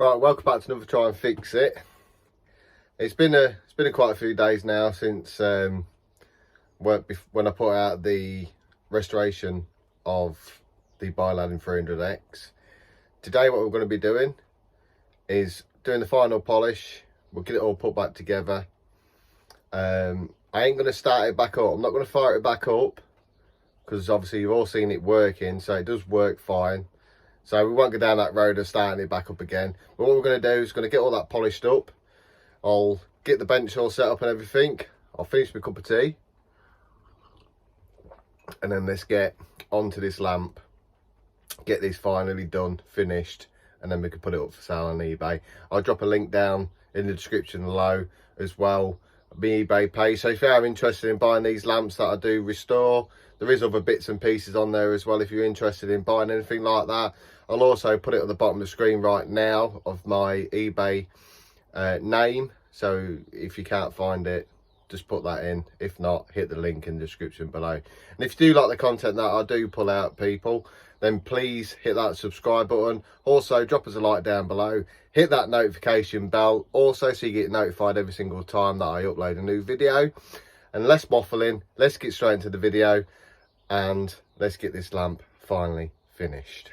Right, welcome back to another Try and Fix It. It's been quite a few days now since when I put out the restoration of the bialaddin 300X. Today what we're going to be doing is doing the final polish. We'll get it all put back together. I ain't going to start it back up. I'm not going to fire it back up because obviously you've all seen it working, so it does work fine. So we won't go down that road of starting it back up again. But what we're going to do is going to get all that polished up. I'll get the bench all set up and everything. I'll finish my cup of tea. And then let's get onto this lamp. Get this finally done, finished. And then we can put it up for sale on eBay. I'll drop a link down in the description below as well. My eBay page. So if you are interested in buying these lamps that I do restore, there is other bits and pieces on there as well if you're interested in buying anything like that. I'll also put it at the bottom of the screen right now of my eBay name. So if you can't find it, just put that in. If not, hit the link in the description below. And if you do like the content that I do pull out, people, then please hit that subscribe button. Also, drop us a like down below. Hit that notification bell also so you get notified every single time that I upload a new video. And less waffling, let's get straight into the video and let's get this lamp finally finished.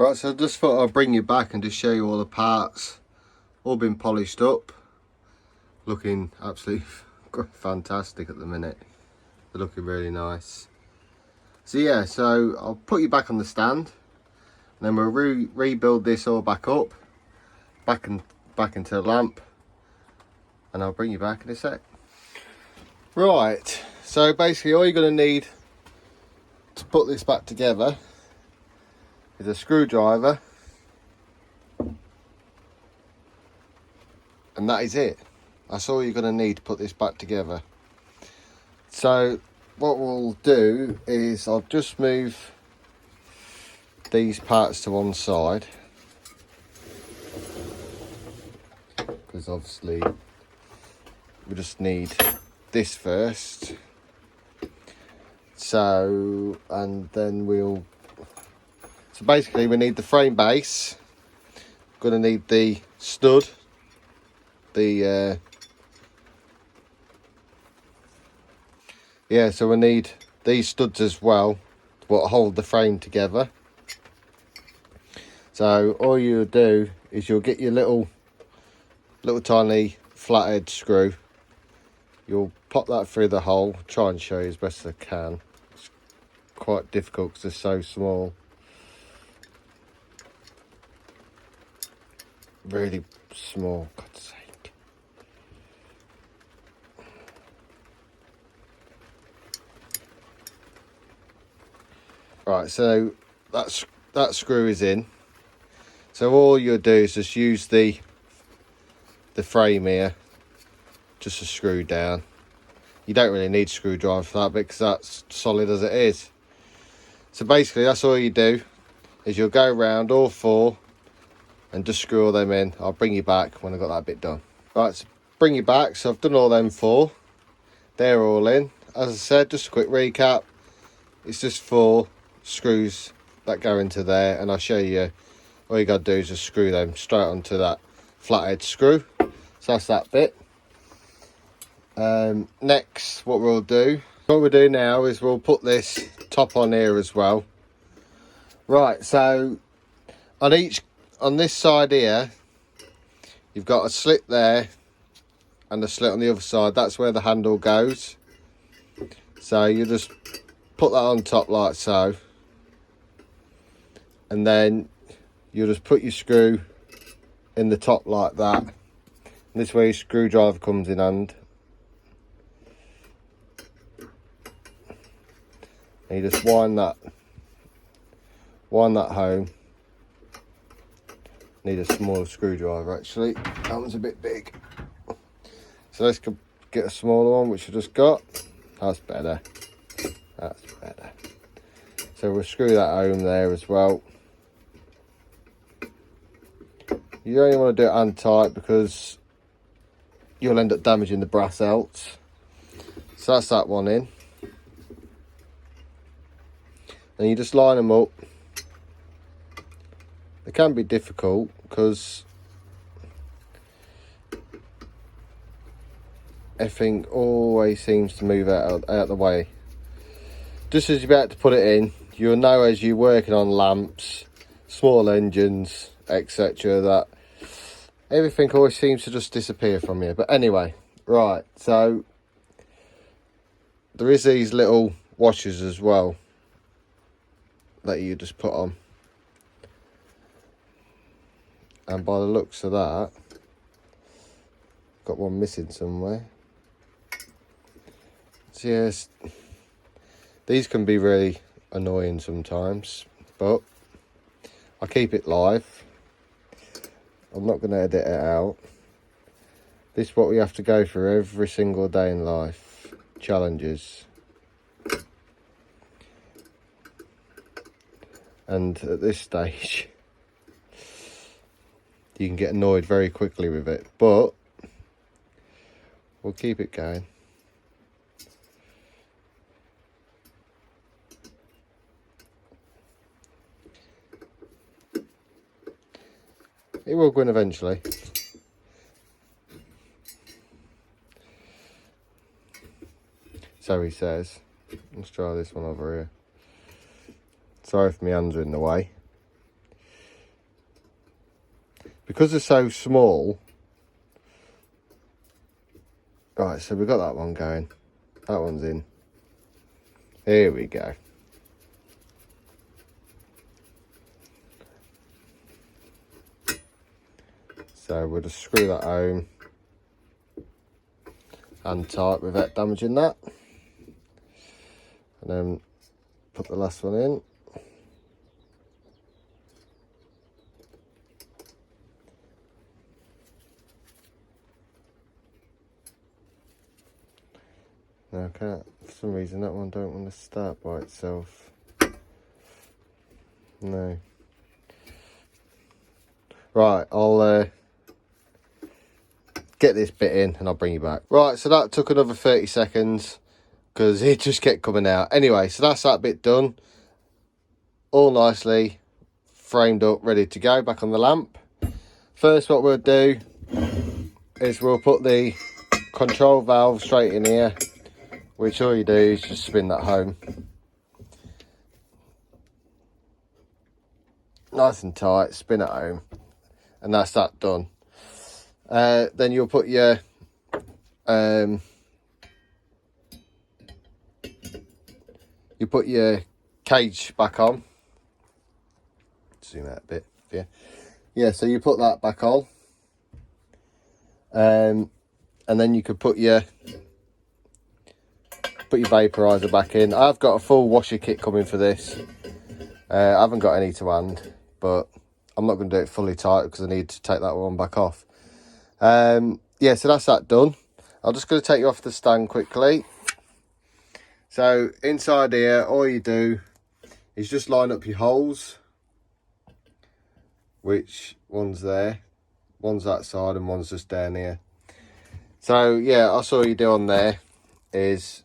Right, so I just thought I'd bring you back and just show you all the parts, all been polished up, looking absolutely fantastic at the minute. They're looking really nice. So yeah, so I'll put you back on the stand, and then we'll rebuild this all back up, back into the lamp, and I'll bring you back in a sec. Right, so basically all you're going to need to put this back together is a screwdriver, and that is it. That's all you're going to need to put this back together. So what we'll do is I'll just move these parts to one side, because obviously we just need this first. So, and then so basically we need the frame base, going to need the stud, yeah, so we need these studs as well to hold the frame together. So all you'll do is you'll get your little tiny flathead screw. You'll pop that through the hole. Try and show you as best as I can. It's quite difficult because they're so small. Really small, God's sake. Right, so that screw is in. So all you'll do is just use the frame here just to screw down. You don't really need a screwdriver for that because that's solid as it is. So basically that's all you do, is you'll go around all four and just screw all them in. I'll bring you back when I've got that bit done. Right, so bring you back. So I've done all them four. They're all in. As I said, just a quick recap. It's just 4 screws that go into there, and I'll show you. All you got to do is just screw them straight onto that flathead screw. So that's that bit. Next, what we'll do now is we'll put this top on here as well. Right, so on this side here, you've got a slit there and a slit on the other side. That's where the handle goes. So you just put that on top like so, and then you'll just put your screw in the top like that. And this way your screwdriver comes in hand. And you just wind that home. Need a smaller screwdriver actually. That one's a bit big. So let's get a smaller one, which I just got. That's better. That's better. So we'll screw that home there as well. You only want to do it hand tight because you'll end up damaging the brass else. So that's that one in. And you just line them up. It can be difficult because everything always seems to move out the way. Just as you're about to put it in, you'll know as you're working on lamps, small engines, etc., that everything always seems to just disappear from you. But anyway, right, so there is these little washers as well that you just put on. And by the looks of that, got one missing somewhere. So yes, these can be really annoying sometimes, but I keep it live. I'm not going to edit it out. This is what we have to go through every single day in life. Challenges. And at this stage, you can get annoyed very quickly with it, but we'll keep it going. It will go in eventually. So he says. Let's try this one over here. Sorry if my hands are in the way. because they're so small. Right, so we've got that one going. That one's in. Here we go. So we'll just screw that home and tight without damaging that. And then put the last one in. Now I can't, for some reason that one don't want to start by itself. No. Right, I'll get this bit in and I'll bring you back. Right, so that took another 30 seconds because it just kept coming out. Anyway, so that's that bit done. All nicely framed up, ready to go, back on the lamp. First what we'll do is we'll put the control valve straight in here, which all you do is just spin that home. Nice and tight, spin it home. And that's that done. Then you'll put your cage back on. Zoom out a bit, yeah. So you put that back on, and then you could put your vaporizer back in. I've got a full washer kit coming for this. I haven't got any to hand, but I'm not going to do it fully tight because I need to take that one back off. Yeah, so that's that done. I'm just going to take you off the stand quickly. So inside here, all you do is just line up your holes, which one's there, one's that side and one's just down here. So yeah, that's all you do on there is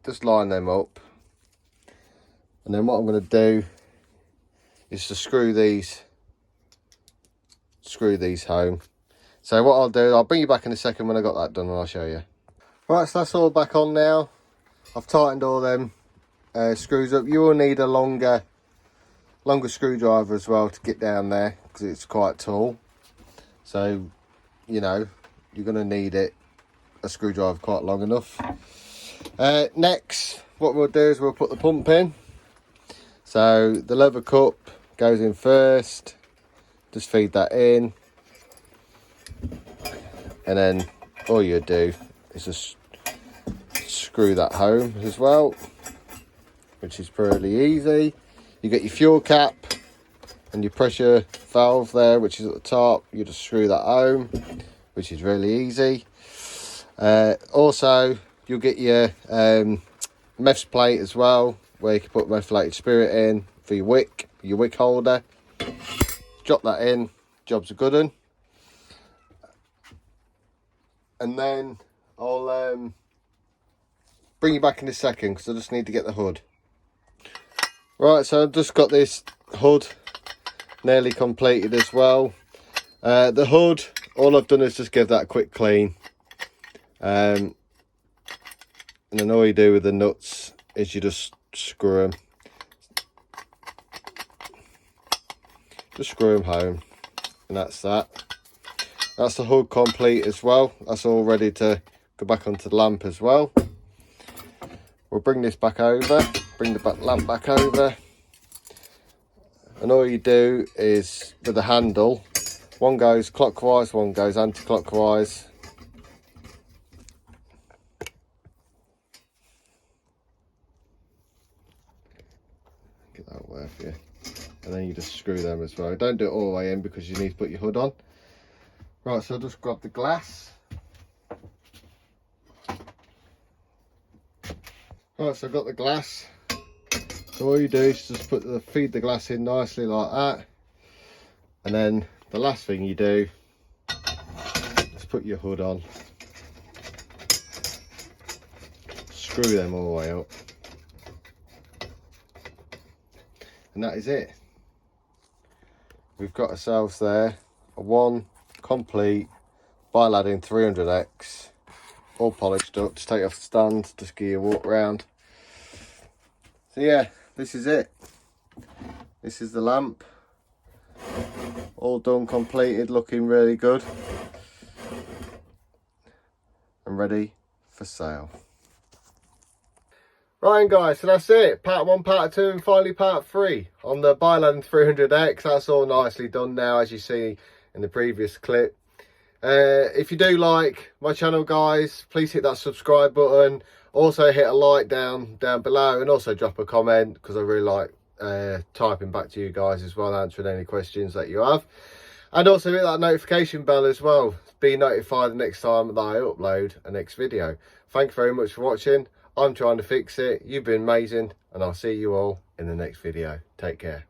just line them up. And then what I'm going to do is to screw these home. So what I'll do, I'll bring you back in a second when I got that done and I'll show you. Right, so that's all back on now. I've tightened all them screws up. You will need a longer screwdriver as well to get down there because it's quite tall. So, you know, you're going to need a screwdriver quite long enough. Next, what we'll do is we'll put the pump in. So the leather cup goes in first. Just feed that in. And then all you do is just screw that home as well, which is pretty easy. You get your fuel cap and your pressure valve there, which is at the top. You just screw that home, which is really easy. Also, you'll get your meth plate as well, where you can put methylated spirit in for your wick holder. Drop that in, job's a good one. And then I'll bring you back in a second because I just need to get the hood. Right, so I've just got this hood nearly completed as well. The hood, all I've done is just give that a quick clean. And then all you do with the nuts is you just screw them. Just screw them home. And that's that. That's the hood complete as well. That's all ready to go back onto the lamp as well. We'll bring this back over. Bring the lamp back over. And all you do is, with the handle, one goes clockwise, one goes anti-clockwise. Get that away for you. And then you just screw them as well. Don't do it all the way in because you need to put your hood on. Right, so I'll just grab the glass. Right, so I've got the glass. So all you do is just feed the glass in nicely like that. And then the last thing you do is put your hood on. Screw them all the way up. And that is it. We've got ourselves there a one complete bialaddin 300X, all polished up. Just take it off the stand, just give you a walk round. So yeah, this is it. This is the lamp. all done, completed, looking really good and ready for sale. Right guys, so that's it. Part 1, part 2 and finally part 3 on the bialaddin 300X. That's all nicely done now, as you see in the previous clip. If you do like my channel guys, please hit that subscribe button. Also hit a like down below, and also drop a comment, because I really like typing back to you guys as well, answering any questions that you have. And also hit that notification bell as well, be notified the next time that I upload a next video. Thank you very much for watching. I'm trying to fix it. You've been amazing, and I'll see you all in the next video. Take care.